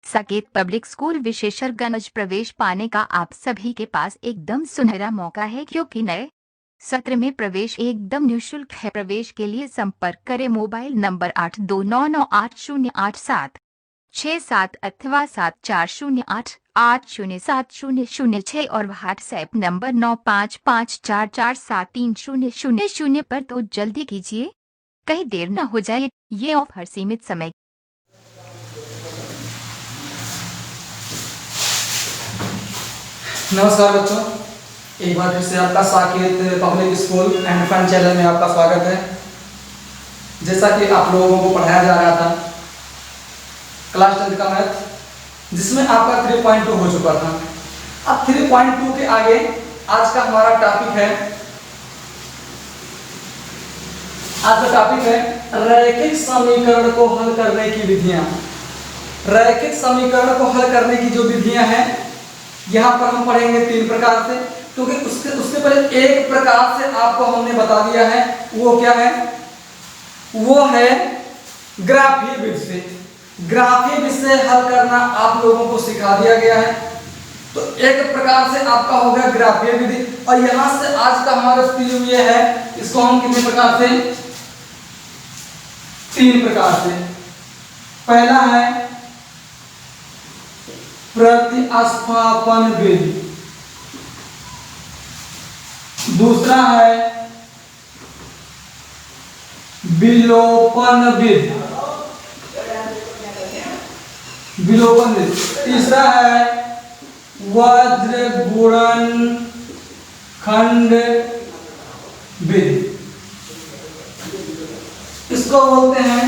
Saket public school विशेषज्ञ प्रवेश पाने का आप सभी के पास एकदम सुनहरा मौका है, क्योंकि नए सत्र में प्रवेश एकदम निःशुल्क है। प्रवेश के लिए संपर्क करें मोबाइल नंबर 8299808767 अथवा 7408807006 और व्हाट्सएप नंबर 9554447300 पर। तो जल्दी कीजिए, कहीं देर न हो जाए। ये ऑफर सीमित समय। नमस्कार बच्चों, एक बार फिर से आपका Saket public school and fun channel में आपका स्वागत है। जैसा कि आप लोगों को पढ़ाया जा रहा था क्लास 10 का मैथ, जिसमें आपका 3.2 हो चुका था। अब 3.2 के आगे आज का हमारा टॉपिक है रैखिक समीकरण को हल करने की विधियां। रैखिक समीकरण को हल करने की जो विधियां हैं यहाँ पर हम पढ़ेंगे 3 प्रकार से, क्योंकि उसके पहले एक प्रकार से आपको हमने बता दिया है। वो क्या है? वो है ग्राफीय विधि से। ग्राफीय विधि से हल करना आप लोगों को सिखा दिया गया है। तो एक प्रकार से आपका हो गया ग्राफीय विधि। और यहां से आज का हमारा स्टीम ये है, इसको हम कितने प्रकार से? 3 प्रकार से। पहला है प्रतिस्थापन विधि, दूसरा है विलोपन विधि, तीसरा है वज्र गुणनखंड विधि। इसको बोलते हैं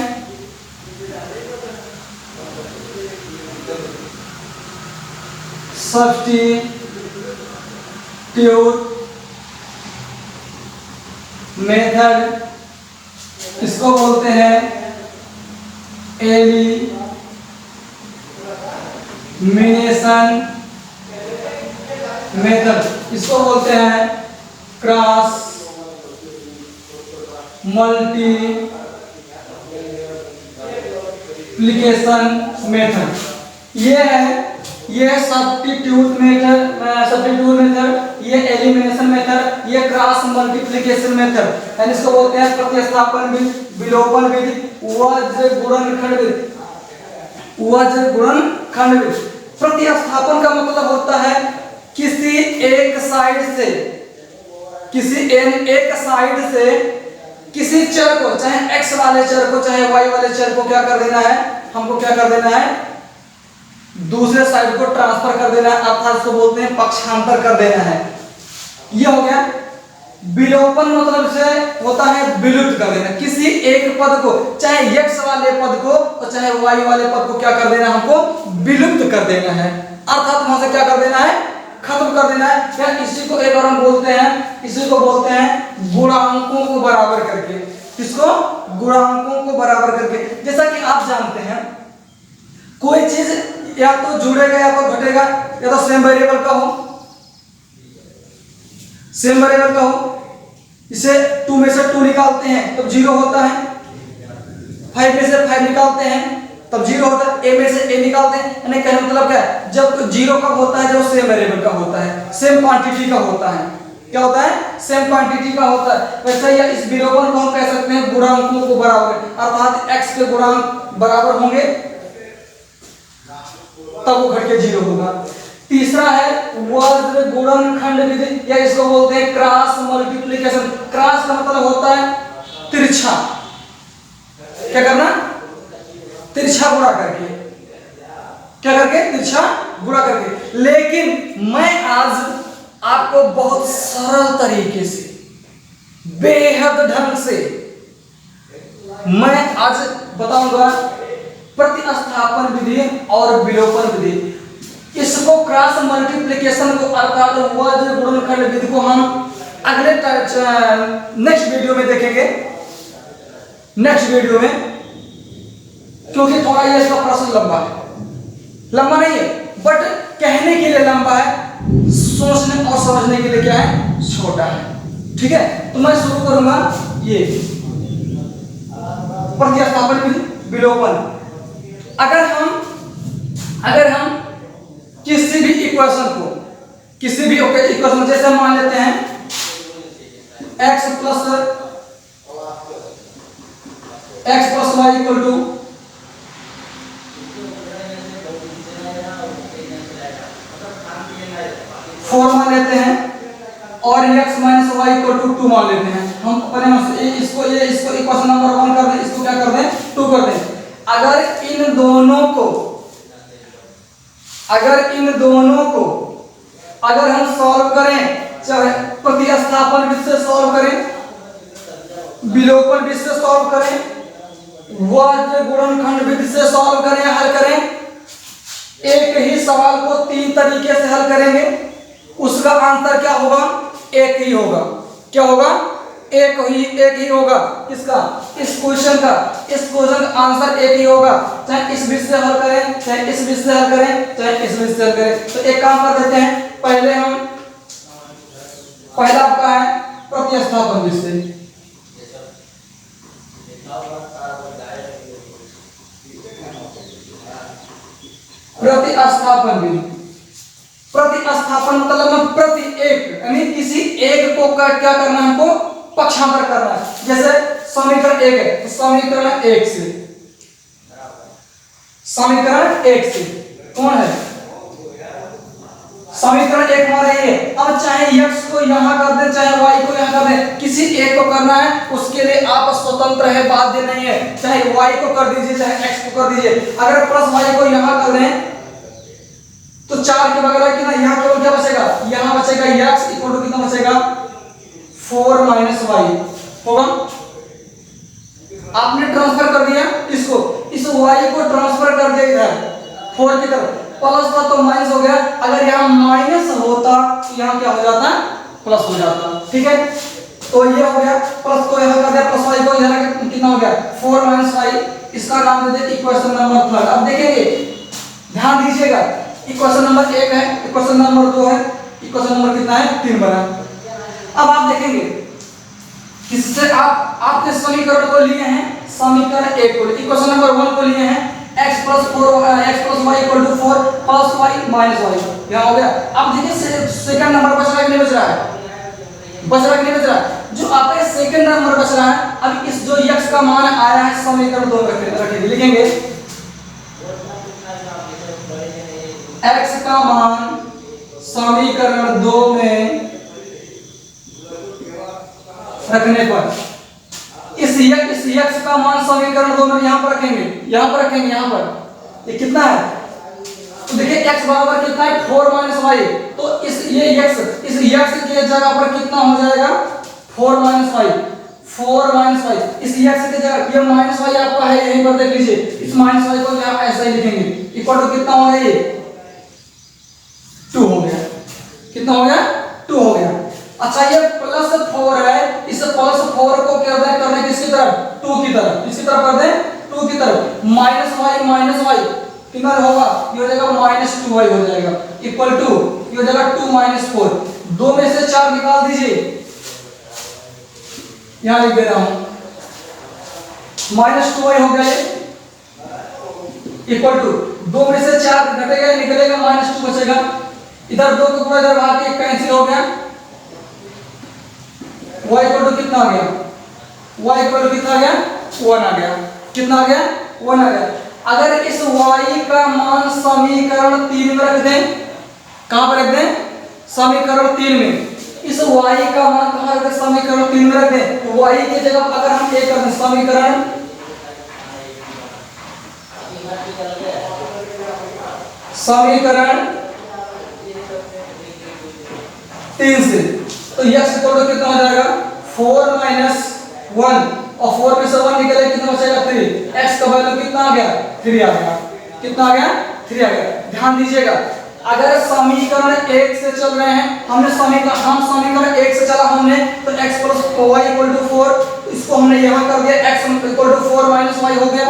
सब्स्टिट्यूट मेथड, इसको बोलते हैं एलिमिनेशन मेथड, इसको बोलते हैं क्रॉस मल्टीप्लिकेशन मेथड। ये सब्स्टिट्यूट मेथड, ये एलिमिनेशन मेथड, ये क्रॉस मल्टीप्लिकेशन मेथड, यानी इसको बोलते हैं प्रतिस्थापन विधि, विलोपन विधि, वज्र गुणनखंड विधि। प्रतिस्थापन का मतलब होता है किसी एक साइड से किसी चर को, चाहे x वाले चर को चाहे y वाले चर को क्या कर देना है? हमको क्या कर देना है? दूसरे साइड को ट्रांसफर कर देना है, अर्थात इसको बोलते हैं पक्षांतर कर देना है। ये हो गया। विलोपन मतलब से होता है विलुप्त कर देना। किसी एक पद को, चाहे x वाले पद को और चाहे y वाले पद को क्या कर देना है? हमको विलुप्त कर देना है, अर्थात वहां से क्या कर देना है? खत्म कर देना है। या इसी को एक और हम बोलते हैं गुणांकों को बराबर करके। किसको? गुणांकों को बराबर करके। जैसा कि आप जानते हैं कोई चीज या तो जुड़ेगा या तो घटेगा, या तो सेम वेरिएबल का हो, इसे 2 में से 2 निकालते हैं तब 0 होता है, 5 में से 5 निकालते हैं तब 0 होता है, a में से a निकालते हैं। यानी कहने मतलब क्या है? जब 0 कब होता है? जब सेम वेरिएबल का होता है, सेम क्वांटिटी का होता है। क्या होता है? सेम क्वांटिटी का होता है। वैसे ही इस विलोपन को हम कह सकते हैं गुणांकों को बराबर, अर्थात x के गुणांक बराबर होंगे तब वो घट के 0 होगा। तीसरा है वज्र गुणनखंड विधि, या इसको बोलते हैं क्रॉस मल्टीप्लिकेशन। क्रॉस का मतलब होता है तिरछा। क्या करना? तिरछा गुणा करके। क्या करके? तिरछा गुणा करके। लेकिन मैं आज आपको बहुत सरल तरीके से, बेहद ढंग से मैं आज बताऊंगा प्रतिस्थापन विधि और विलोपन विधि। इसको क्रॉस मल्टीप्लिकेशन को अर्थात वज्र गुणनखंड विधि को हम अगले नेक्स्ट वीडियो में देखेंगे, क्योंकि थोड़ा ये इसका प्रश्न लंबा नहीं है, बट कहने के लिए लंबा है, सोचने और समझने के लिए क्या है? छोटा है। ठीक है, तो मैं शुरू करूंगा ये प्रतिस्थापन विधि, विलोपन। अगर हम अगर हम किसी भी इक्वेशन को, किसी भी इक्वेशन जैसे मान लेते हैं x plus y equal to four मान लेते हैं और x minus y equal to two मान लेते हैं। हम अपने इसको इक्वेशन नंबर 1 कर दें, इसको क्या कर दें 2 कर दें। अगर इन दोनों को अगर हम सॉल्व करें, चाहे प्रतिस्थापन विधि से सॉल्व करें, विलोपन विधि से सॉल्व करें, गुणनखंड विधि से सॉल्व करें, हल करें, एक ही सवाल को 3 तरीके से हल करेंगे, उसका आंसर क्या होगा? एक ही होगा। क्या होगा? एक ही होगा। किसका? इस क्वेश्चन का आंसर एक ही होगा, चाहे इस विधि से हल करें, चाहे इस विधि से हल करें, चाहे इस विधि से हल करें। तो एक काम कर देते हैं, पहला आपका है प्रतिस्थापन विधि से। प्रतिस्थापन मतलब प्रति एक, यानी किसी एक को क्या करना है, हमको पक्षांतर करना है। जैसे समीकरण 1 है तो समीकरण 1 से कौन है? समीकरण 1 हमारा ये। अब चाहे x को यहां कर दे, चाहे y को यहां कर दे, किसी एक को करना है, उसके लिए आप स्वतंत्र है, बाध्य नहीं है। चाहे y को कर दीजिए, चाहे x को कर दीजिए। अगर प्लस y को यहां कर दें तो 4 के बगैर कितना, यहां केवल क्या बचेगा? यहां बचेगा x इक्वल टू कितना बचेगा? 4 माइनस y होगा। आपने ट्रांसफर कर दिया इसको, इस y को ट्रांसफर कर दिया इधर 4 की तरफ, प्लस था तो माइनस हो गया। अगर यहाँ माइनस होता तो यहाँ क्या हो जाता? प्लस हो जाता। ठीक है, तो ये हो गया, प्लस को यहाँ कर दिया, प्लस वाई को इधर कितना हो गया? 4 माइनस वाई। इसका नाम दे दे इक्वेशन नंबर 3। अब देखेंगे, ध्यान दीजिएगा, इक्वेशन नंबर 1 है, इक्वेशन नंबर 2 है, इक्वेशन नंबर कितना है? 3 बना। अब आप देखेंगे किससे आपके समीकरण को लिए हैं, समीकरण 1 को, इक्वेशन नंबर 1 को लिए हैं x plus y equal to 4 plus y minus y। क्या हो गया? अब देखिए सेकंड नंबर बच रहा है कि नहीं बच रहा है? बच रहा है कि नहीं बच रहा है? जो आपका सेकंड नंबर बच रहा है, अब इस जो x का मान आया है समीकरण 2 में रखेंगे, लिखेंगे x का मान समीकरण 2 में रखने पर इस x का मान समीकरण 2 में यहां पर रखेंगे, यहां पर ये कितना है? तो देखिए x बराबर कितना है? 4 माइनस y। तो इस x के जगह पर कितना हो जाएगा? 4 माइनस y। इस x के जगह ये माइनस y आपका है, यहीं पर देख लीजिए, इस माइनस y को यहां ऐसा ही लिखेंगे, इक्वल टू कितना हो गया? ये 2 हो गया। कितना हो गया? 2 हो गया। अच्छा, ये प्लस 4 है, इस प्लस 4 को क्या करना है? किसकी तरफ? 2 की तरफ। किसकी तरफ कर दें? 2 की तरफ। माइनस y कितना होगा? ये हो जाएगा माइनस 2y हो जाएगा, इक्वल टू ये हो जाएगा 2 माइनस 4। 2 में से 4 निकाल दीजिए, यहां लिख दे रहा हूं, माइनस 2y हो गया ये, इक्वल टू 2 में से 4 घटेगा, निकलेगा, माइनस 2 बचेगा। इधर 2 को पूरा इधर भाग के कैंसिल हो गया। y इक्वल टू कितना आ गया? y इक्वल टू कितना आ गया? 1 आ गया। कितना आ गया? 1 आ गया। अगर इस y का मान समीकरण 3 में रख दें, कहां पर रख दें? समीकरण 3 में। इस y का मान कहां रख दें? समीकरण 3 में रख दें। तो y की जगह पर अगर हम एक कर दें, समीकरण 3 से, तो x इक्वल टू कितना हो जाएगा? 4 माइनस 1, और 4 में से 1 निकले, कितना बचेगा? 3। x का वैल्यू कितना आ गया? 3 आ गया। कितना आ गया? 3 आ गया। ध्यान दीजिएगा, अगर समीकरण 1 से चल रहे हैं, हम समीकरण 1 से चला हमने, तो x plus y equal to 4, इसको हमने यहां कर दिया, x equal to 4 minus y हो गया,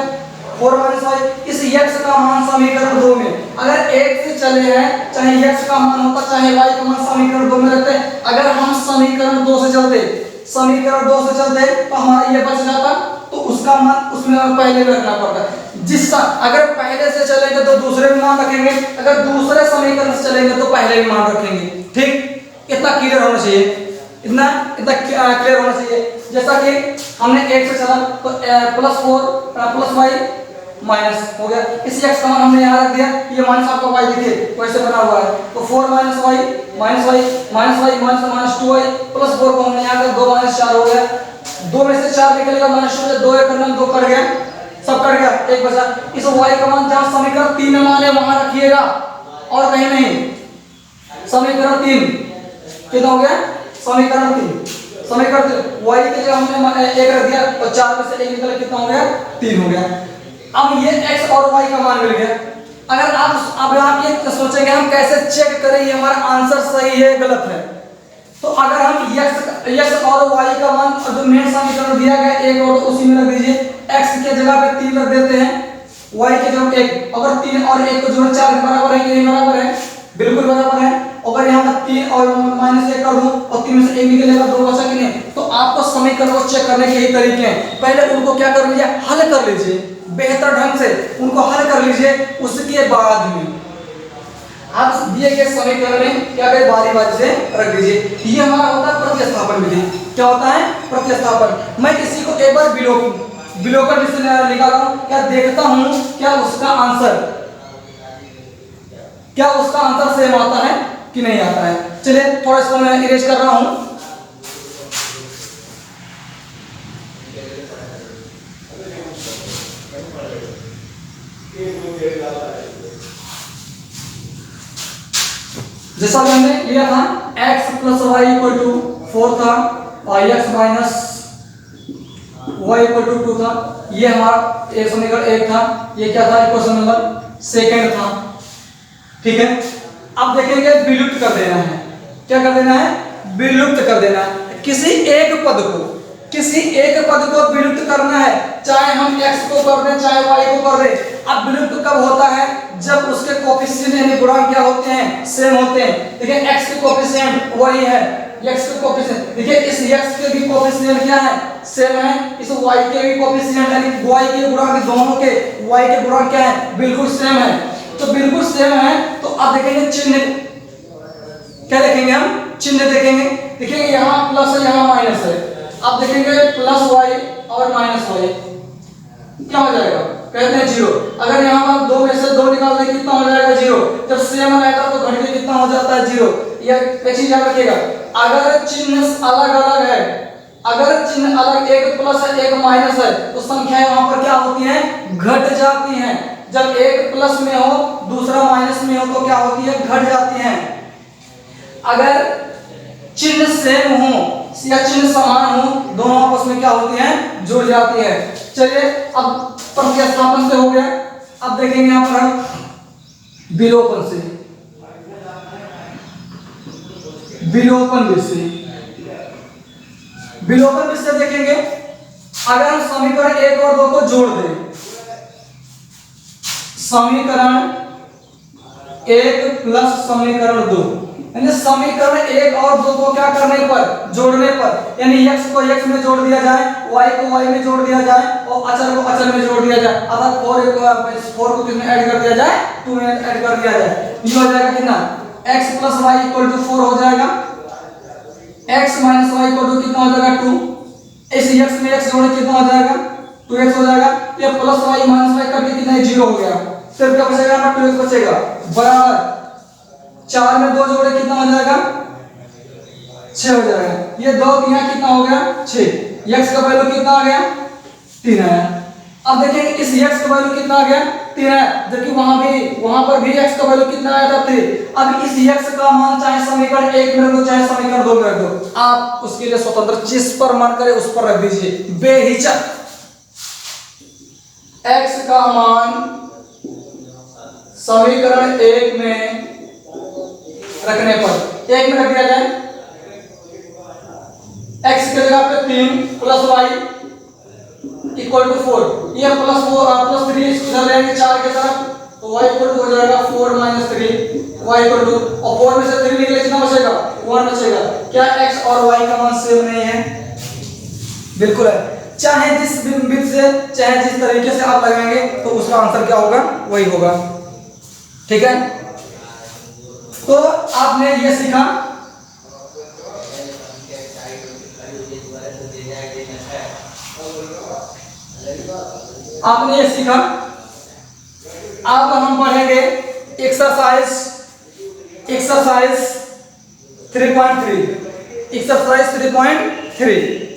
4 माइनस y। इस x का मान समीकरण 2 में, अगर 1 से चले हैं, चाहे x का मान होता, चाहे y का मान समीकरण 2 में रखते, अगर हम समीकरण 2 से चलते तो हमारा ये बच जाता, तो उसका मान उसमें पहले में रखना पड़ता है। अगर पहले से चलेंगे तो दूसरे में मान रखेंगे, अगर दूसरे समीकरण से चलेंगे तो पहले में मान रखेंगे। ठीक, इतना क्लियर होना चाहिए, इतना क्लियर होना चाहिए। जैसा कि हमने एक से चला तो +4 + y माइनस हो गया, इस x का मान हमने यहाँ रख दिया, ये माइनस आपका y देखिए वैसे बना हुआ है, तो 4 - y -y -2y +4 को हमने यहाँ कर 2 - 4 हो गया, 2 में से 4 निकलेगा -2, 2 1 करना 2 कट गया, सब कट गया, एक बचा। इस y का मान जहाँ समीकरण 3 में मान है वहां रखिएगा और कहीं नहीं। समीकरण 3 कितना हो गया? समीकरण 3 y के जगह हमने 1 रख दिया और 4 में से 1 निकला, कितना हो गया? 3 हो गया। अब ये x और y का मान मिल गया। अगर आप ये सोचेंगे हम कैसे चेक करें ये हमारा आंसर सही है गलत है, तो अगर हम x और y का मान जो मेन समीकरण दिया गया एक और उसी में रख दीजिए, x के जगह पे 3 रख देते हैं, y के जगह 1, अगर 3 और 1 को जोड़ 4 के बराबर है कि नहीं बराबर है? बिल्कुल बराबर है। अगर यहाँ पर 3 और -1 कर दूं और 3 में से 1 निकलेगा, 2 बचा कि नहीं? तो आपको समीकरण को चेक करने के यही तरीके हैं, पहले उनको क्या कर लीजिए, हल कर लीजिए बेहतर ढंग से, उनको हल कर लीजिए, उसके बाद में आप दिए गए समीकरण में क्या करें, बारी बारी से रख दीजिए। ये हमारा होता है प्रतिस्थापन विधि। क्या होता है? प्रतिस्थापन। मैं किसी को एक बार विलोपन विधि निकाला हूं, क्या देखता हूं क्या उसका आंसर सेम आता है कि नहीं आता है। चलिए थोड़ा इसको मैं इरेज कर रहा हूं। जैसा हमने लिया था x + y = 4 था और x - y = 2 था, ये हमारा एक समीकरण 1 था, ये क्या था? इक्वेशन नंबर 2 था। ठीक है, अब देखेंगे विलुप्त कर देना है। क्या कर देना है? विलुप्त कर देना है। किसी एक पद को विलुप्त करना है, चाहे हम x को कर दें चाहे y को कर दें। अब विलुप्त कब होता है? जब उसके कोएफिशिएंट यानी गुणांक क्या होते हैं? सेम होते हैं। देखिए x के कोएफिशिएंट वही है, x के कोएफिशिएंट देखिए, इस x के भी कोएफिशिएंट क्या है? सेम है। इस y के भी कोएफिशिएंट यानी y के गुणांक दोनों के y के गुणांक क्या है? बिल्कुल सेम है। तो बिल्कुल सेम है तो अब देखेंगे चिन्ह, क्या देखेंगे हम? चिन्ह देखेंगे। देखेंगे यहाँ प्लस है यहाँ माइनस है। अब देखेंगे +y और -y क्या हो जाएगा? कहते हैं 0। अगर यहाँ पर 2 में से 2 निकाल दें कितना हो जाएगा? 0। जब सेम रहेगा तो घट के कितना हो जाता है? 0। एक चीज याद रखिएगा, अगर चिन्ह अलग अलग है, अगर चिन्ह अलग, एक प्लस है एक माइनस है, तो संख्याएं वहां पर क्या होती हैं? घट जाती हैं। जब एक प्लस में हो दूसरा माइनस में हो तो क्या होती है? घट जाती हैं। अगर चिन्ह सेम हो या चिन्ह समान हो, दोनों आपस में क्या होती हैं? जुड़ जाती है। चलिए अब प्रतिस्थापन से हो गया। अब देखेंगे यहां पर हम विलोपन से देखेंगे। अगर हम समीकरण 1 और 2 को जोड़ दें, समीकरण 1 + समीकरण 2, यानी समीकरण 1 और 2 को क्या करने पर? जोड़ने पर, यानी x को x में जोड़ दिया जाए, y को y में जोड़ दिया जाए और अचर को अचर में जोड़ दिया जाए, अर्थात 4 को किसमें ऐड कर दिया जाए? 2 में ऐड कर दिया जाए। ये हो जाएगा कितना? x + y = 4 हो जाएगा, x - y = कितना हो जाएगा? 2। इस x में x जोड़े कितना हो जाएगा? 2x हो जाएगा। ये +y - y करके कितना? 0 हो गया। सिर्फ क्या बचेगा? 2x बचेगा, बराबर 4 में 2 जोड़े कितना हो जाएगा? 6 हो जाएगा। ये 2 3 कितना हो गया? 6। x का वैल्यू कितना आ गया? 3 आया। अब देखेंगे इस x का वैल्यू कितना आ गया? 3 आया, जबकि वहां पर भी x का वैल्यू कितना आया था? 3। अब इस x का मान चाहे समीकरण 1 में रख दो चाहे समीकरण 2 में रख दो, आप उसके लिए स्वतंत्र, जिस पर मन करे उस पर रख दीजिए बेहिचक। x का मान समीकरण 1 में रखने पर 1 में रख दिया जाए, x की जगह पे 3 + y = 4। ये +3 इसको इधर लेंगे 4 की तरफ, तो y हो जाएगा 4 - 3, y और 4 में से 3 निकले कितना बचेगा? 1 बचेगा। क्या x और y का मान सेम नहीं है? बिल्कुल है। चाहे जिस बिंदु से चाहे जिस तरीके से आप लगाएंगे तो उसका आंसर क्या होगा, वही होगा। ठीक है, तो आपने ये सीखा, आपने ये सीखा। अब हम पढ़ेंगे एक्सरसाइज 3.3, एक्सरसाइज 3.3।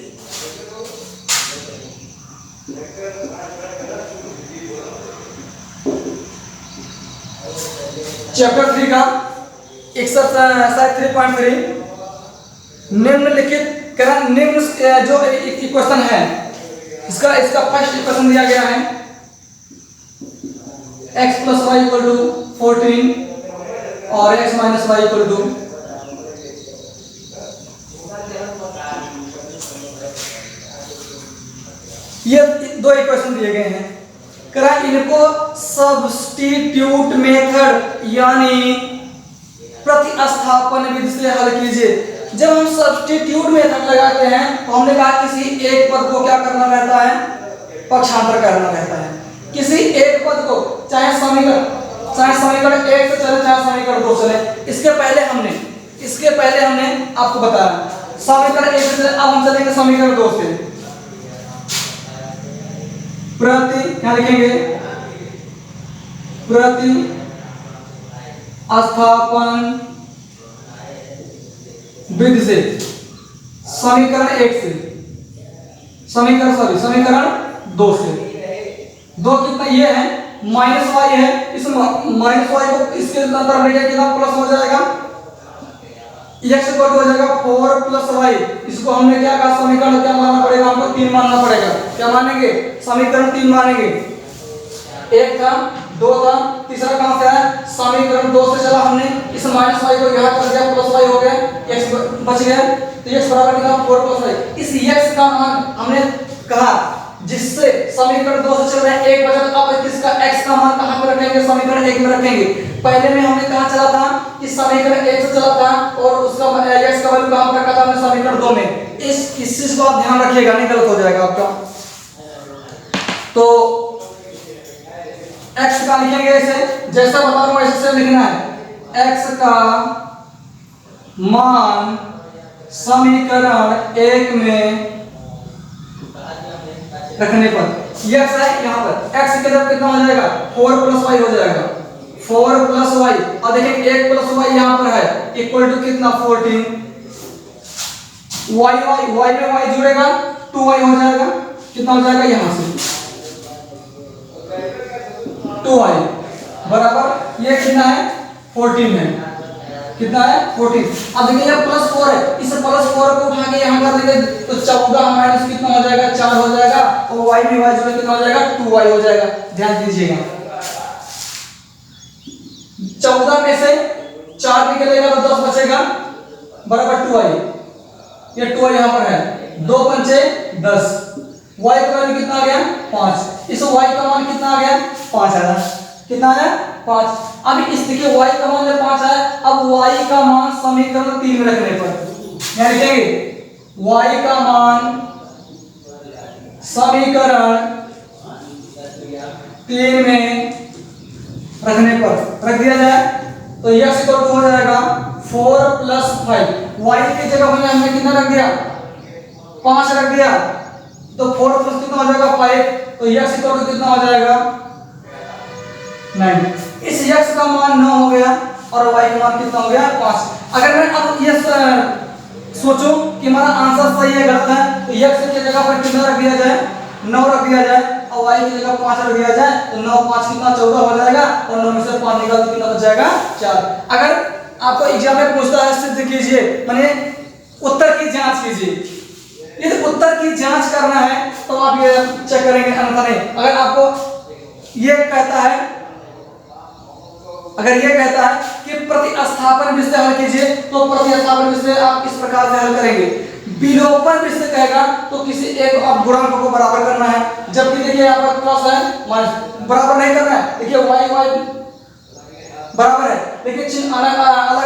चैप्टर 3 का एक्सरसाइज 3.3 निम्नलिखित निम्न जो इक्वेशन है इसका फर्स्ट इक्वेशन दिया गया है x + y = 14 और x - y = 2। ये दो इक्वेशन दिए गए हैं, करा इनको सब्स्टिट्यूट मेथड यानी प्रतिस्थापन विधि से हल कीजिए। जब हम सब्स्टिट्यूट मेथड लगाते हैं तो हमने कहा किसी एक पद को क्या करना रहता है, पक्षांतर करना रहता है। किसी एक पद को चाहे समीकरण 1 से चले चाहे समीकरण 2 चले, इसके पहले हमने आपको बताया समीकरण 1 से चले, अब हम चलेंगे समीकरण 2 से। क्या लिखेंगे, प्रति स्थापन विधि से समीकरण 1 से समीकरण 2 से। 2 कितना ये है -y है, इस -y को इसके अंदर लेके कितना प्लस हो जाएगा, x को हो जाएगा 4 + y। इसको हमने क्या कहा, समीकरण क्या मानना पड़ेगा, हमको 3 मानना पड़ेगा। क्या मानेंगे, समीकरण 3 मानेंगे। 1 था, 2 था, तीसरा कहां से आया, समीकरण 2 से चला हमने, इस -y को यहां कर दिया, +y हो गया, x बच गया, तो x बराबर कितना 4 + y। इस x का मान हमने कहा जिससे समीकरण 2 से चल रहा है 1 बचा, अब किसका x का मान कहां पर रखेंगे, समीकरण 1 में रखेंगे। पहले में हमने कहां चला था कि समीकरण 1 से चला था और उसका x का वैल्यू कहां पर रखा था हमने, समीकरण 2 में। इस चीज को आप ध्यान रखिएगा, नहीं गलत हो जाएगा आपका। तो x का लिखेंगे ऐसे, जैसा बता रहा हूं ऐसे लिखना है। x का मान समीकरण 1 में रखने पर x है, यहां पर x के तरफ कितना हो जाएगा, 4 + y हो जाएगा, 4 + y। और देखिए 1 + y यहां पर है, इक्वल टू कितना 14। y में y जुड़ेगा 2y हो जाएगा, कितना हो जाएगा यहां से 2y बराबर ये कितना है 14 है, कितना है 14। अब देखिए ये +4 है, इस +4 को उठा के यहां कर देंगे तो 14 माइनस कितना हो जाएगा 4 हो जाएगा, और y में y जुड़े कितना हो जाएगा 2y हो जाएगा। ध्यान दीजिएगा 14 में से 4 निकलेगा तो 10 बचेगा बराबर 2y। ये 2y यहां पर है, 2 × 5 = 10, y का वैल्यू कितना आ गया 5। इस y का मान कितना आ गया 5 आया, कितना आया 5। अब इस देखिए y का मान जब 5 आया, अब y का मान समीकरण 3 में रखने पर क्या लिखेंगे, y का मान समीकरण 3 में रखने पर रख दिया जाए तो x = हो जाएगा 4 + 5। y की जगह हमने कितना रख दिया 5 रख दिया, तो 4 + कितना हो जाएगा 5, तो x = कितना हो जाएगा 9। इस x का मान 9 हो गया और y का मान कितना हो गया 5। अगर मैं अब ये सोचूं कि हमारा आंसर सही है गलत है, तो x की जगह पर कितना रख दिया जाए 9 रख दिया जाए, और y की जगह 5 रख दिया जाए, तो 9 5 कितना 14 हो जाएगा, और 9 में से 5 निकाल तो कितना बच जाएगा 4। अगर आपको एग्जाम में पूछता है सिद्ध कीजिए, माने उत्तर की जांच कीजिए, यदि उत्तर की जांच करना है तो आप ये चेक करेंगे, अन्यथा नहीं। अगर आपको ये कहता है, अगर ये कहता है कि प्रतिस्थापन विधि से हल कीजिए, तो प्रतिस्थापन विधि से आप इस प्रकार से हल करेंगे। विलोपन विधि से कहेगा तो किसी एक गुणांक को बराबर करना है, जबकि देखिए यहाँ पर प्लस है माइनस बराबर नहीं करना है। देखिए y बराबर है, लेकिन चिन्ह अलग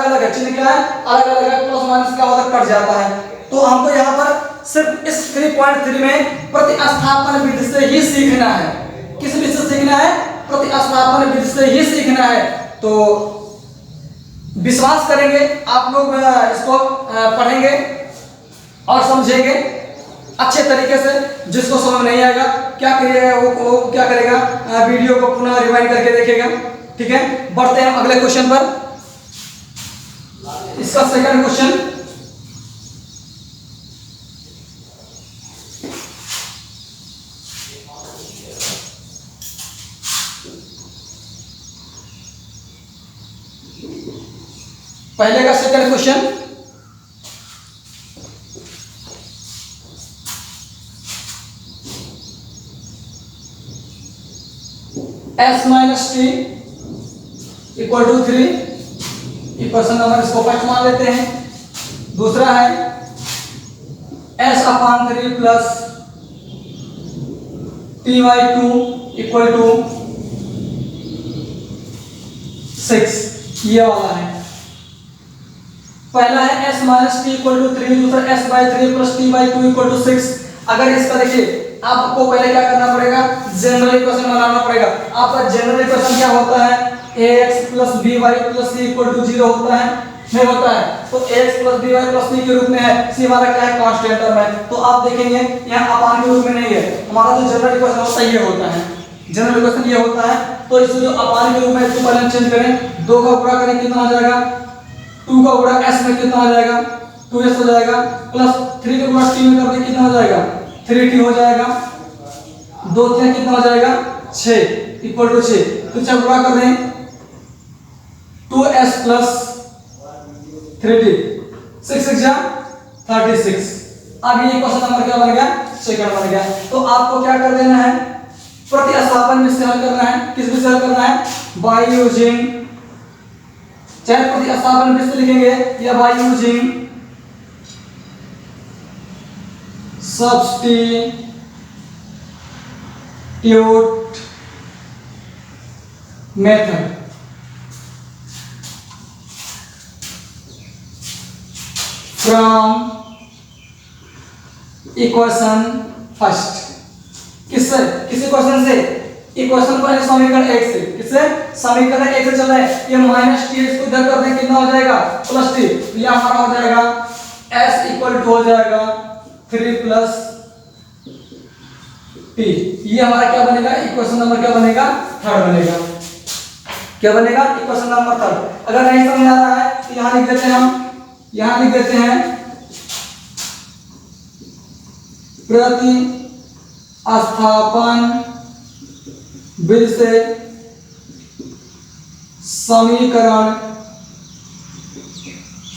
अलग है, चिन्ह क्या है अलग अलग है, प्लस माइनस क्या होता है कट जाता है। तो हमको यहाँ पर सिर्फ इस 3.3 में प्रतिस्थापन विधि से ही सीखना है। किस विधि से सीखना है? प्रतिस्थापन विधि से ही सीखना है। तो विश्वास करेंगे आप लोग इसको पढ़ेंगे और समझेंगे अच्छे तरीके से। जिसको समझ नहीं आएगा क्या करिएगा, वो क्या करेगा, वीडियो को पुनः रिवाइंड करके देखेगा। ठीक है, बढ़ते हैं अगले क्वेश्चन पर। इसका सेकंड क्वेश्चन, पहले का second question, s minus t equal to 3, equation number इसको फर्स्ट मान लेते हैं। दूसरा है s upon 3 plus t by 2 equal to 6, ये वाला है। पहला है s minus t equal to 3, दूसरा s by 3 plus t by 2 equal to 6। अगर इसका देखिए आपको पहले क्या करना पड़ेगा, जनरल इक्वेशन बनाना पड़ेगा। आपका जनरल इक्वेशन क्या होता है, ax plus by plus c equal to 0 होता है, नहीं होता है? तो ax plus by plus c के रूप में है, c हमारा क्या है, कांस्टेंट टर्म है। तो आप देखेंगे यहाँ अपान के रूप में नहीं है, हमारा जो जनरल इक्वेशन होता है ये होता है, जनरल इक्वेशन ये होता है। तो इसको जो अपान के रूप में इसको पहले चेंज करें, 2 का गुणा करें कितना हो जाएगा, 2 का गुणा s में कितना हो जाएगा, 2s हो जाएगा, प्लस 3 का गुणा t में कर दें कितना हो जाएगा, 3t हो जाएगा, 2 3 कितना हो जाएगा, 6 इक्वल टू 6। तो जब गुणा कर दें 2s प्लस 3t, 6 6 जा 36। अब ये क्वेश्चन नंबर क्या बन गया, सेकंड बन गया। तो आपको क्या कर देना है, प्रतिस्थापन में से हल करना है। किस में से हल करना है, बाय यूजिंग, चाहे प्रतिस्थापन में से लिखेंगे या by using substitute method. From equation first, किससे, किस इक्वेशन से, इक्वेशन पहले समीकरण 1 से, किससे, समीकरण 1 से चल रहा है। ये माइनस टी इसको इधर कर दें कितना हो जाएगा, प्लस टी। तो ये हमारा हो जाएगा s इक्वल टू हो जाएगा 3 प्लस टी। ये हमारा क्या बनेगा, इक्वेशन नंबर क्या बनेगा, थर्ड बनेगा। क्या बनेगा, इक्वेशन नंबर थर्ड। अगर नहीं समझ आ रहा है तो यहां लिख देते हैं, हम यहां लिख देते हैं प्रति स्थापन विधि से समीकरण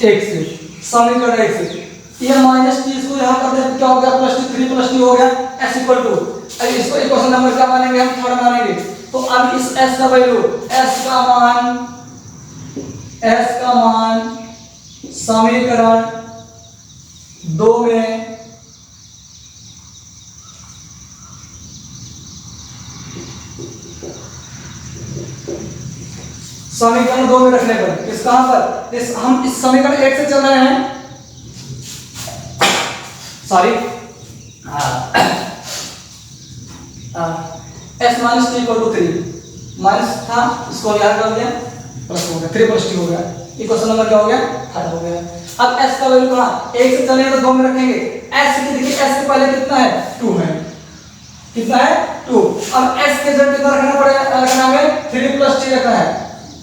1 से, समीकरण 1 से ये माइनस टी इसको यहां कर दें, क्या हो गया, प्लस टी, 3 प्लस टी हो गया, s इक्वल टू। अब इसको इक्वेशन नंबर क्या मानेंगे, हम थर्ड मानेंगे। तो अब इस s का वैल्यू, s का मान समीकरण 2 में समीकरण 2 में रखने पर, किस कहां पर, इस हम इस समीकरण 1 से चल रहे हैं, sorry s minus t equal to 3, minus था इसको याद कर दिया, प्लस हो गया, 3 प्लस टी हो गया, इक्वेशन नंबर क्या हो गया, थर्ड हो गया। अब s का वैल्यू कहां, 1 से चलेंगे तो 2 में रखेंगे। s की देखिए s के पहले कितना है, 2 है, कितना है, 2। अब s के जगह कितना रखना पड़ेगा, रखना हमें 3 प्लस टी रखना है,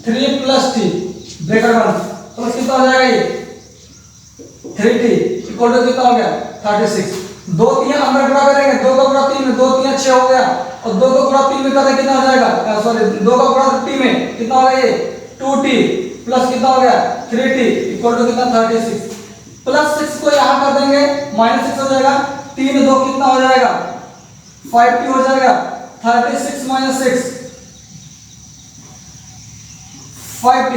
3 प्लस टी ब्रैकेट बंद, प्लस कितना हो जाएगा, ये 3t इक्वल टू कितना हो गया, 36। 2 3 अंदर गुणा करेंगे, 2 का गुणा 3 में, 2 3 6 हो गया, और 2 का गुणा 3 में करते कितना हो जाएगा, सॉरी 2 का गुणा t में कितना हो गया, ये 2t प्लस कितना हो गया, 3t इक्वल टू कितना, 36। प्लस 6 को यहां कर देंगे, माइनस 6 हो जाएगा, 3 2 कितना हो जाएगा, 5t हो जाएगा, 36 माइनस 6 5t,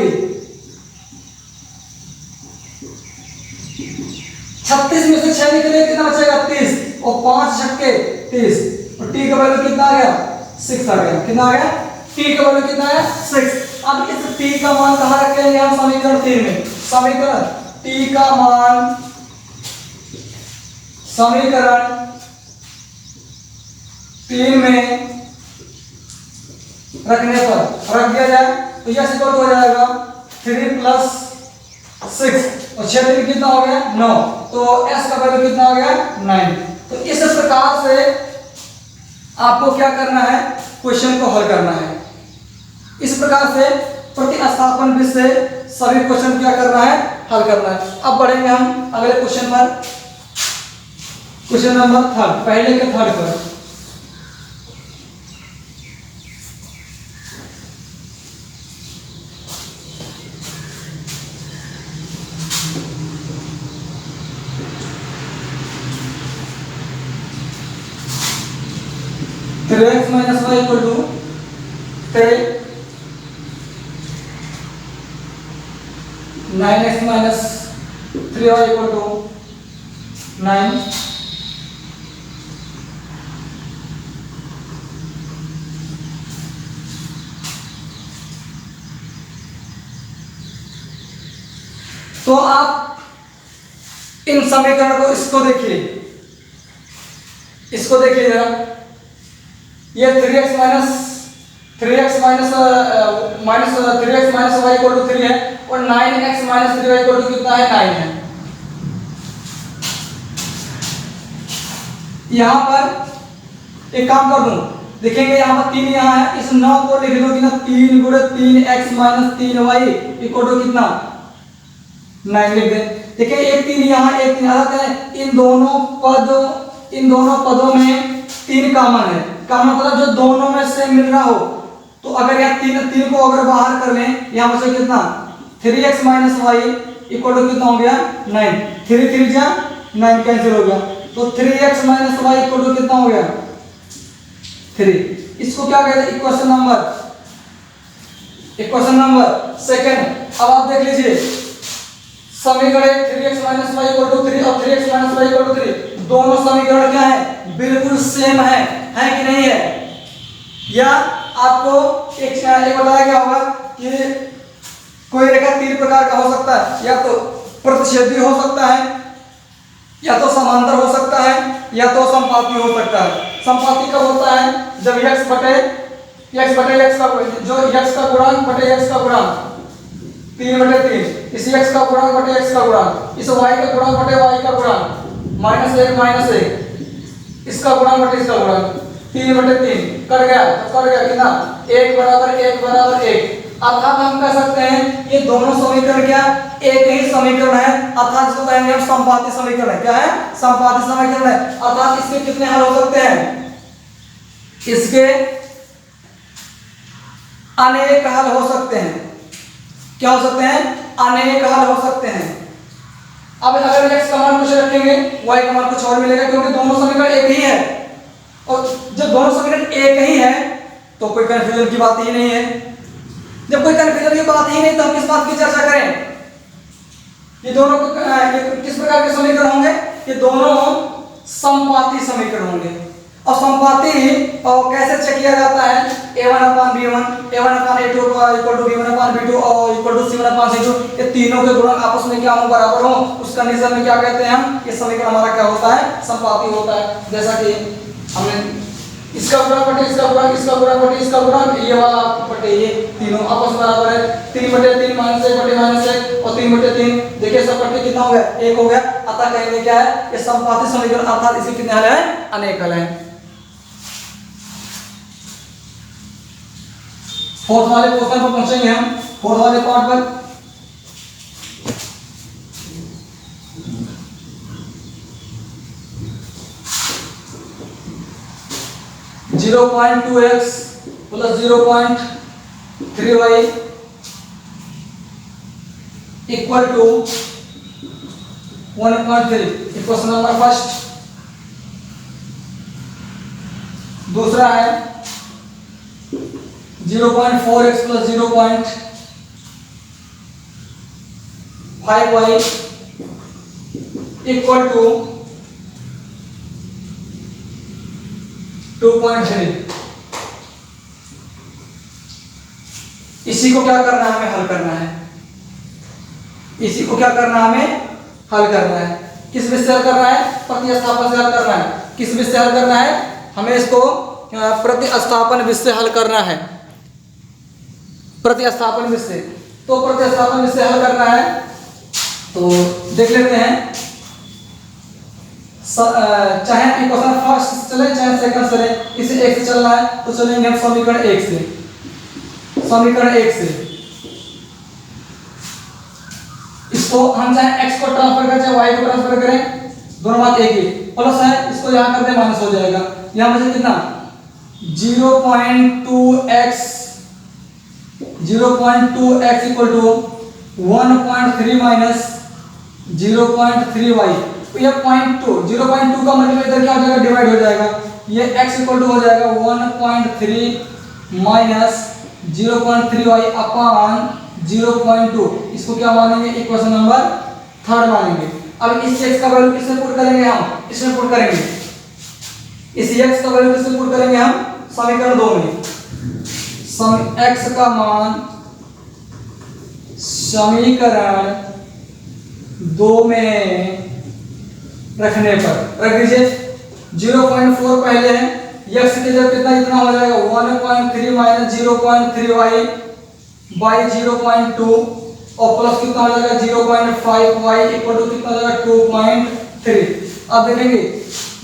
36 में से 6 निकले कितना बचेगा, 30, और 5 छक्के 30, और t का वैल्यू कितना आ गया, 6 आ गया, कितना आ गया, t का वैल्यू कितना है, 6। अब इस t का मान कहां रखेंगे हम, समीकरण 3 में, समीकरण t का मान समीकरण 3 में रखने पर रख दिया जाए तो यह इक्वल हो जाएगा 3 + 6 और क्षेत्र में कितना हो गया 9, तो s का वैल्यू कितना हो गया 9। तो इस प्रकार से आपको क्या करना है, क्वेश्चन को हल करना है। इस प्रकार से प्रतिस्थापन विधि से सभी क्वेश्चन क्या करना है, हल करना है। अब बढ़ेंगे हम अगले क्वेश्चन पर, क्वेश्चन नंबर 3, पहले के 3 पर। x - y = 3, 9x - 3y = 9, तो आप इन समीकरण को इसको देखिए जरा, ये 3x - 3x - y = 3 है और 9x - 3y = कितना है 9 है। यहां पर एक काम कर दूं, देखेंगे यहां पर 3 यहां है, इस 9 को लिख दो कि ना 3 × 3x - 3y = कितना 9 लिख दें। देखिए एक 3 यहां एक 3 अलग है, इन दोनों पदों में 3 कॉमन है, का मतलब जो दोनों में से मिल रहा हो, तो अगर यह 3 को अगर बाहर कर लें, यहां पर से कितना 3x - y = कितना हो गया 9, 3 3 जा 9 कैंसिल हो गया, तो 3x - y = कितना हो गया 3। इसको क्या कहते हैं, इक्वेशन नंबर सेकंड। अब आप देख लीजिए समीकरण 3x - y = 3 और 3x - y = 3, दोनों समीकरण क्या है, बिल्कुल सेम है कि नहीं है। या आपको एक बताया गया होगा कि कोई रेखा 3 प्रकार का हो सकता है, या तो प्रतिच्छेदी हो सकता है, या तो समांतर हो सकता है, या तो समपाती हो सकता है। समपाती कब होता है, जब x बटे x का जो x का गुणांक बटे x का गुणांक 3/3, इस x का गुणांक बटे x का गुणांक, इस y का गुणांक बटे y का गुणांक -1 इसका गुणांक बटे इसका गुणांक 3/3 कट गया, तो कट गया कितना 1 = 1। अब हम कह सकते हैं ये दोनों समीकरण क्या एक ही समीकरण है, अर्थात इसको कहेंगे हम समपाती समीकरण है। क्या है, समपाती समीकरण है। अर्थात इसके कितने हल हो सकते हैं, इसके अनेक हल हो सकते हैं। क्या हो सकते हैं, अनेक हल हो सकते हैं। अब अगर x का मान कुछ रखेंगे, y का मान कुछ और मिलेगा, क्योंकि दोनों समीकरण एक ही है, और जब दोनों समीकरण एक ही है तो कोई कंफ्यूजन की बात ही नहीं है। जब कोई कंफ्यूजन की बात ही नहीं तो हम किस बात की चर्चा करें। ये दोनों किस प्रकार के समीकरण होंगे, ये दोनों समपाती समीकरण होंगे। और समपाती कैसे चेक किया जाता है, a1/b1 a1/a2 = b1/b2 और c1/c2, ये तीनों के गुणक आपस में क्या हो, बराबर हो, उस कंडीशन में क्या कहते हैं हम, ये समीकरण हमारा क्या होता है, समपाती होता है। जैसा कि हमने इसका गुणक बटे इसका गुणक, इसका गुणक बटे इसका गुणक, ये वाला बटे ये, तीनों आपस में बराबर है। 3/3 -1 और 3/3, देखिए सब बटे कितना हो गया 1 हो गया। अतः कहेंगे क्या है, ये समपाती समीकरण, अर्थात इसके कितने हल है, अनेक हल है। फोर्थ वाले क्वेश्चन पर पहुंचेंगे हम, फोर्थ वाले पार्ट पर। 0.2x + 0.3y = 1.3, question number first. दूसरा है 0.4x + 0.5y = 2.3। इसी को क्या करना है, हमें हल करना है। इसी को क्या करना है, हमें हल करना है। किस विधि से हल करना है? प्रतिस्थापन से हल करना है। किस विधि से हल करना है? हमें इसको प्रतिस्थापन विधि से हल करना है। प्रतिस्थापन विधि से, तो प्रतिस्थापन विधि से हल करना है तो देख लेते हैं। चाहे इक्वेशन फर्स्ट चले चाहे सेकंड चले, इसे एक से चलना है तो चलेंगे हम समीकरण एक से। समीकरण एक से इसको हम चाहे x को ट्रांसफर करें चाहे y को ट्रांसफर करें, दोनों बात एक ही। प्लस है, इसको यहां कर दे माइनस हो जाएगा। यहां बचे कितना? 0.2x 0.2x equal to 1.3 minus 0.3y। तो ये 0.2 का मतलब इधर क्या हो जाएगा? डिवाइड हो जाएगा। ये x इक्वल टू हो जाएगा 1.3 माइनस 0.3y अपान 0.2। इसको क्या मानेंगे? इक्वेशन नंबर थर्ड मानेंगे। अब इस x का वैल्यू किसमें पुट करेंगे? हम इसमें पुट करेंगे। इस x का वैल्यू किसमें पुट करेंगे? हम समीकरण 2 में। x का मान समीकरण 2 में रखने पर रख दीजिए। 0.4 पहले है, x की जगह कितना इतना हो जाएगा? 1.3 माइनस 0.3y बाई 0.2 और प्लस कितना हो जाएगा? 0.5y इक्वल टू कितना हो जाएगा? 2.3। अब देखेंगे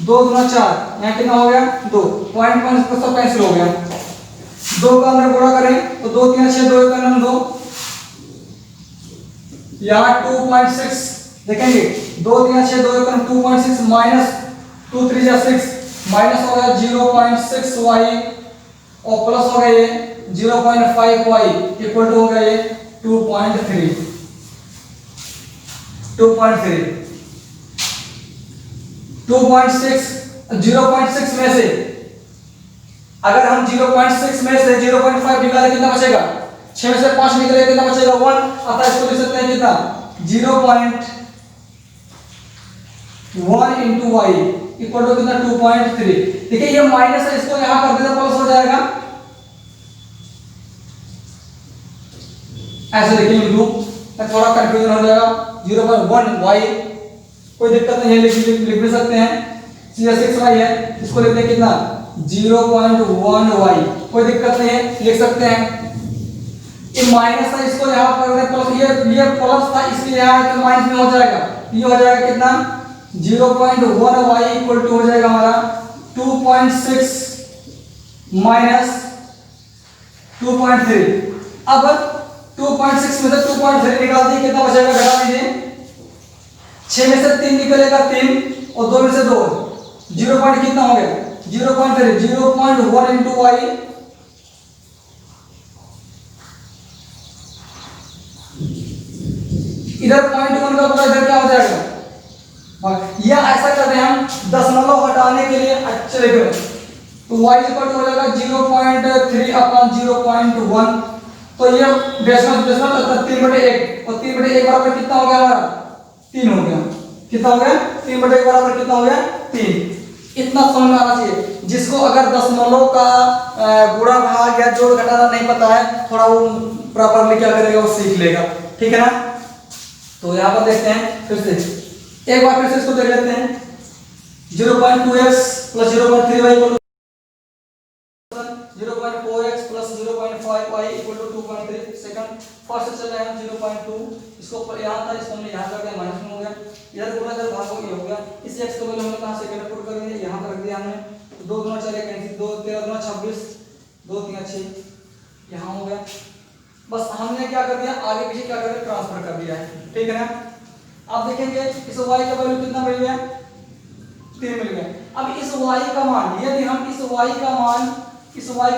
2 दूना 4, यहाँ कितना हो गया? 2 पॉइंट सब कैंसिल हो गया। 2 का अंदर गुणा करें तो 2 3 6 2 का नाम 2, यहाँ 2.6 देखेंगे 2 3 6 2 का 2.6 माइनस 2 3 6 माइनस हो गया 0.6y और प्लस हो गया ये 0.5y इक्वल टू हो गया ये 2.3 2.6 0.6 में से अगर हम 0.6 में से 0.5 निकाले कितना बचेगा? 6 में से 5 निकाले कितना बचेगा? 1। अतः इसको लिख सकते हैं कितना? 0.1 into y इक्वल टू कितना? 2.3। देखिए ये माइनस है, इसको यहां कर देना प्लस हो जाएगा। ऐसे देखिए लिख लूं, थोड़ा कंफ्यूजन हो जाएगा। 0.1 y कोई दिक्कत नहीं है, लिख भी सकते हैं। 6y है, इसको लिख दें कितना? 0.1 y, कोई दिक्कत नहीं है, लिख सकते हैं। ये माइनस है, इसको यहां कर दें प्लस। ये प्लस था इसलिए यहां तो माइनस में हो जाएगा। ये हो जाएगा कितना? 0.1 y इक्वल टू हो जाएगा हमारा 2.6 माइनस 2.3। अब 2.6 में से 2.3 निकाल दिए, कितना बचेगा? घटा दीजिए। 6 में से 3 निकलेगा 3 और 2 में से 2, 0 पॉइंट कितना हो गया? 0.3 0.1 into y इधर 0.1 का पता, इधर क्या हो जाएगा? या ऐसा करते हैं हम दशमलव हटाने के लिए अच्छे देखो तो y इक्वल टू हो जाएगा 0.3 अपॉन 0.1। तो ये डेसिमल 3/1 और 3/1 बराबर कितना हो गया हमारा? 3 हो गया। कितना हो गया? 3/1 बराबर कितना हो गया? 3। इतना समझ में आना चाहिए। जिसको अगर दशमलव का गुणा भाग या जोड़ घटाना नहीं पता है, थोड़ा वो प्रॉपरली क्या करेगा वो सीख लेगा, ठीक है ना। तो यहाँ पर देखते हैं फिर से एक बार फिर से इसको देख लेते हैं। 0.2x plus 0.3y equal to 0.4x plus 0.5y equal to 2.3। Second first चल रहा है 0.2, इसको यहाँ था, इसको हमने यहाँ कर दिया, माइनस में हो गया। इधर गुणा इधर भाग हो गया। इस x को वैल्यू हमने कहाँ से पुट कर दिया? यहाँ पर रख दिया हमने। 2 गुना चले कैंसिल, 2 13 गुना 26, 2 3 6 यहाँ हो गया। बस हमने क्या कर दिया? आगे पीछे क्या कर दिया? ट्रांसफर कर दिया है, ठीक है ना। अब देखेंगे इस y का वैल्यू कितना मिल गया? 3 मिल गया। अब इस y का मान, यदि हम इस y का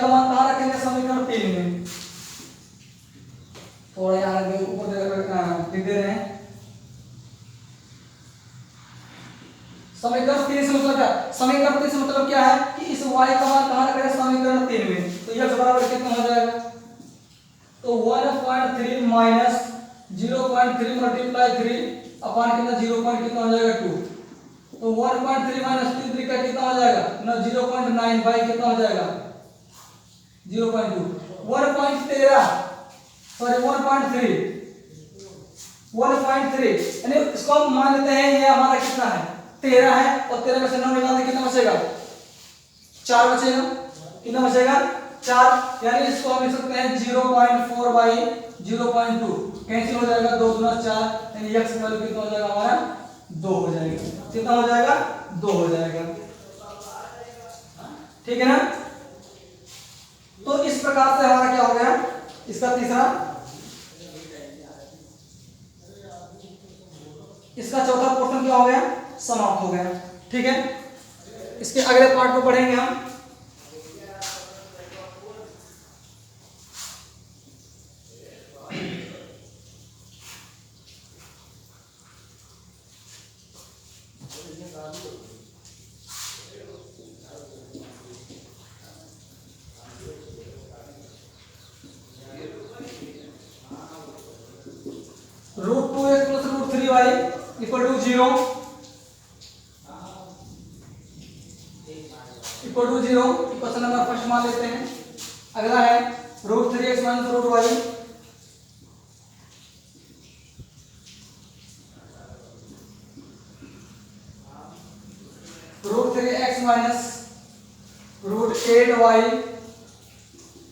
मान कहां रखेंगे? समीकरण 3 में। थोड़ा यहाँ ऊपर लिख दे रहे हैं। समीकरण 3 से मतलब क्या? समीकरण 3 से मतलब क्या है कि इस y का मान कहां रखेंगे? समीकरण 3 में। तो यह बराबर कितना हो जाएगा? तो 1.3 माइनस 0.3 मल्टीप्लाई 3 अपॉन कितना? 0. कितना हो जाएगा? 2। तो 1.3 माइनस 3 का कितना हो जाएगा? ना 0.9 बाई कितना हो जाएगा? 0.2। 1.13 सॉरी 1.3 1.3 यानी इसको हम मान लेते हैं ये हमारा कितना है 13 है और 13 में से 9 निकाल दें कितना बचेगा 4 बचेगा कितना बचेगा 4 यानी इसको हम लिख सकते हैं 0.4 बाई 0.2 कैंसिल हो जाएगा 2 गुना 4 यानी x की वैल्यू कितना हो जाएगा हमारा 2 हो जाएगा कितना हो जाएगा 2 हो जाएगा ठीक है ना। तो इस प्रकार से हमारा क्या हो गया इसका तीसरा इसका चौथा पोर्शन क्या हो गया समाप्त हो गया ठीक है। इसके अगले पार्ट को पढ़ेंगे हम √2x + √3y = 0 question number first मान लेते हैं। अगला है √3x - √y √3x - √8y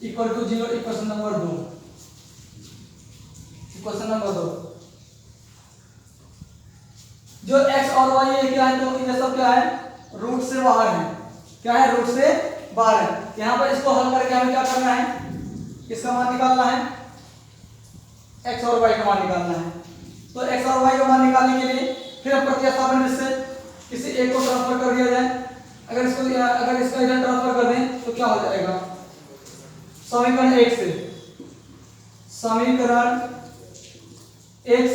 = 0 equation number 2 question number 2 जो x और y है क्या है तो ये सब क्या है रूट से बाहर है क्या है रूट से बाहर है। यहां पर इसको हल करके हमें क्या करना है इसका मान निकालना है x और y का मान निकालना है। तो x और y का मान निकालने के लिए फिर हम प्रतिस्थापन में से किसी एक को ट्रांसफर कर दिया जाए। अगर इसका इधर ट्रांसफर कर दें तो क्या हो जाएगा समीकरण 1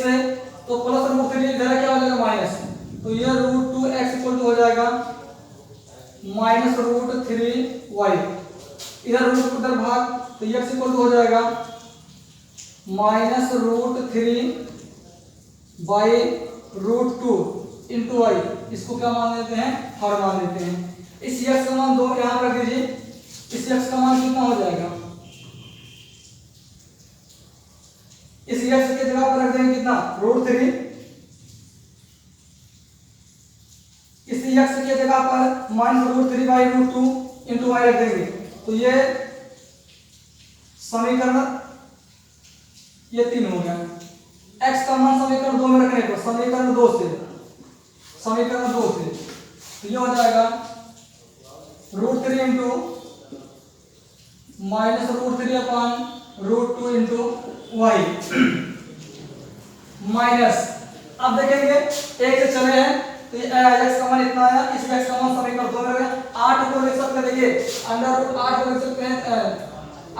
से तो प्लस √3 इधर क्या हो जाएगा माइनस तो ये √2x = हो जाएगा -√3y इधर रूट उधर भाग तो x = हो जाएगा -√3 बाई √2 इंटू y इसको क्या मान लेते हैं हर मान लेते हैं। इस x का मान 2 यहां रख दीजिए इस x का मान कितना हो जाएगा इस x की जगह पर रख देंगे कितना √3 इस x की जगह पर -√3 बाई √2 इंटू y रख देंगे तो ये समीकरण ये 3 हो गया। x का मान समीकरण 2 में रखने पर समीकरण 2 से तो ये हो जाएगा √3 इंटू -√3 अपान √2 इंटू y माइनस अब देखेंगे 1 से चले हैं तो ये x का मान इतना आया इस x का मान समीकरण 2 में रखें 8 को लिख सकते हैं देखिए √8 को लिख सकते हैं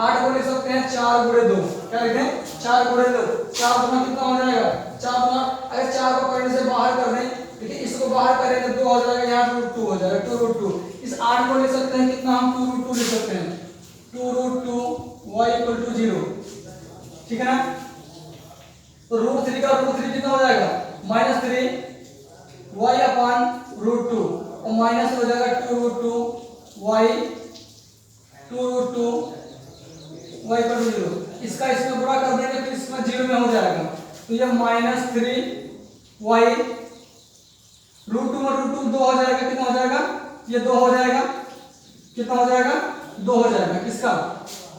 8 को लिख सकते हैं 4 × 2 क्या लिखें 4 × 2 4 गुना कितना हो जाएगा 4 गुना अगर 4 को करने से बाहर कर दें देखिए इसको बाहर करें तो 2 हो जाएगा यहाँ √2 हो जाएगा 2 √2 इस 8 को लिख सकते हैं कितना हम 2 √2 लिख सकते हैं 2 √2 y = 0 ठीक है ना। तो √3 का √3 कितना हो जाएगा -3 y अपान √2 और माइनस हो जाएगा 2 √2 y 2 √2 y = 0 इसका इसमें गुणा कर देंगे तो इसमें 0 में हो जाएगा तो ये -3 y √2 में √2 2 हो जाएगा कितना हो जाएगा ये 2 हो जाएगा कितना हो जाएगा 2 हो जाएगा किसका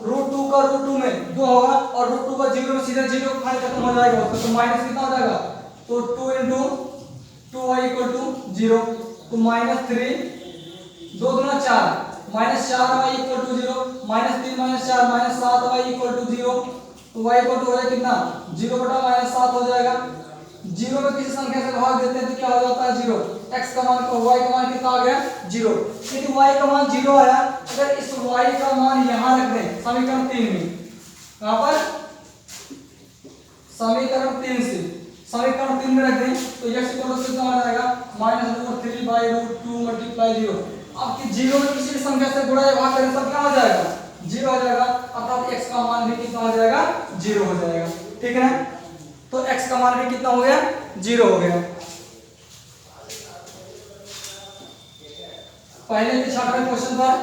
√2 का √2 में 2 होगा और √2 का 0 में सीधा 0 खाली खत्म हो जाएगा उसका तो माइनस कितना हो जाएगा तो 2 × 2y = 0 तो -3 2 दूना 4 -4y = 0 -3 - 4 -7y = 0 तो y = हो जाएगा कितना 0/-7 हो जाएगा 0 में किसी संख्या से भाग देते हैं तो क्या हो जाता है 0 x का मान y का मान कितना आ गया 0 यदि y का मान 0 आया अगर इस y का मान यहां रख दें समीकरण 3 में कहां पर समीकरण 3 में रख दें तो x = कितना आ जाएगा -√3 बाई √2 × 0 अब कि 0 में किसी संख्या से गुणा या भाग करें तब क्या हो जाएगा 0 हो जाएगा अर्थात x का मान भी कितना हो जाएगा 0 हो जाएगा ठीक है ना। तो x का मान भी कितना हो गया 0 हो गया। पहले के 6वें क्वेश्चन पर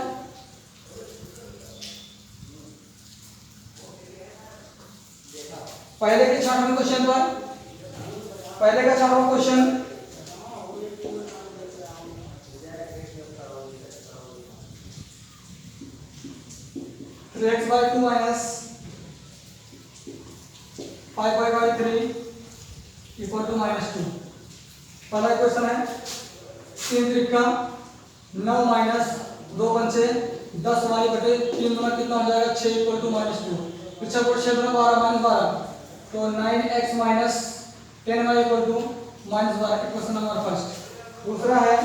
पहले का छात्रों question, x by 2 minus 5y by 3 equal to -2। पहला क्वेश्चन है 3 त्रिका 9 माइनस 2 पंचे 10y बटे 3 गुना कितना हो जाएगा 6 इक्वल टू -2। पीछे को 6 गुना 12 माइनस 12 तो 9x minus 10y equal to -12। Question number first. दूसरा है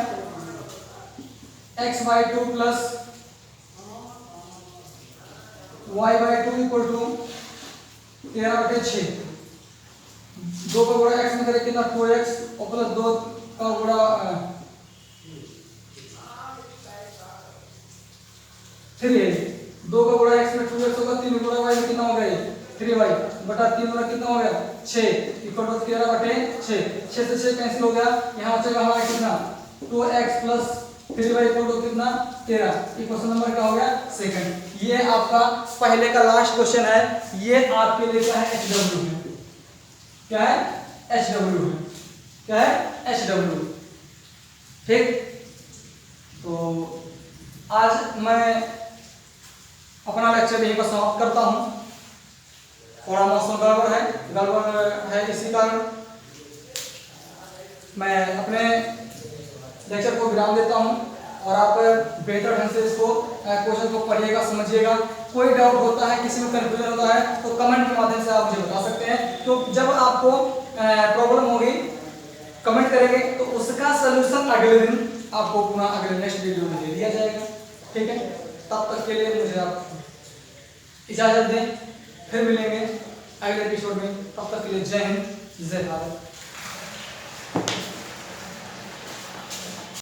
x by 2 plus y by 2 equal to 13 बटे 6। 2 का गुणा x में करें कितना 2x और प्लस 2 का गुणा 3 2 का गुणा x में 2x होगा 3 गुणा y में कितना हो गया 3y बटा 3 गुणा कितना हो गया 6 इक्वल टू 13 बटे 6। 6 से 6 कैंसिल हो गया, यहाँ बचेगा हमारा कितना 2x plus 3y equal to कितना 13। क्वेश्चन नंबर क्या हो गया सेकंड। ये आपका पहले का लास्ट क्वेश्चन है। ये आपके लिए क्या है HW है, क्या है HW है, क्या है HW। ठीक, तो आज मैं अपना लेक्चर यहीं पर समाप्त करता हूं। थोड़ा मौसम गड़बड़ है इसी कारण मैं अपने लेक्चर को विराम देता हूं और आप बेहतर ढंग से इसको क्वेश्चन को पढ़िएगा, समझिएगा। कोई डाउट होता है, किसी में कंफ्यूजन होता है तो कमेंट के माध्यम से आप मुझे बता सकते हैं। तो जब आपको प्रॉब्लम होगी कमेंट करेंगे तो उसका सलूशन अगले दिन आपको पुनः अगले नेक्स्ट वीडियो में दे दिया जाएगा। ठीक है, तब तक के लिए मुझे आप इजाजत दें, फिर मिलेंगे अगले एपिसोड में। तब तक के लिए जय हिंद, जय भारत।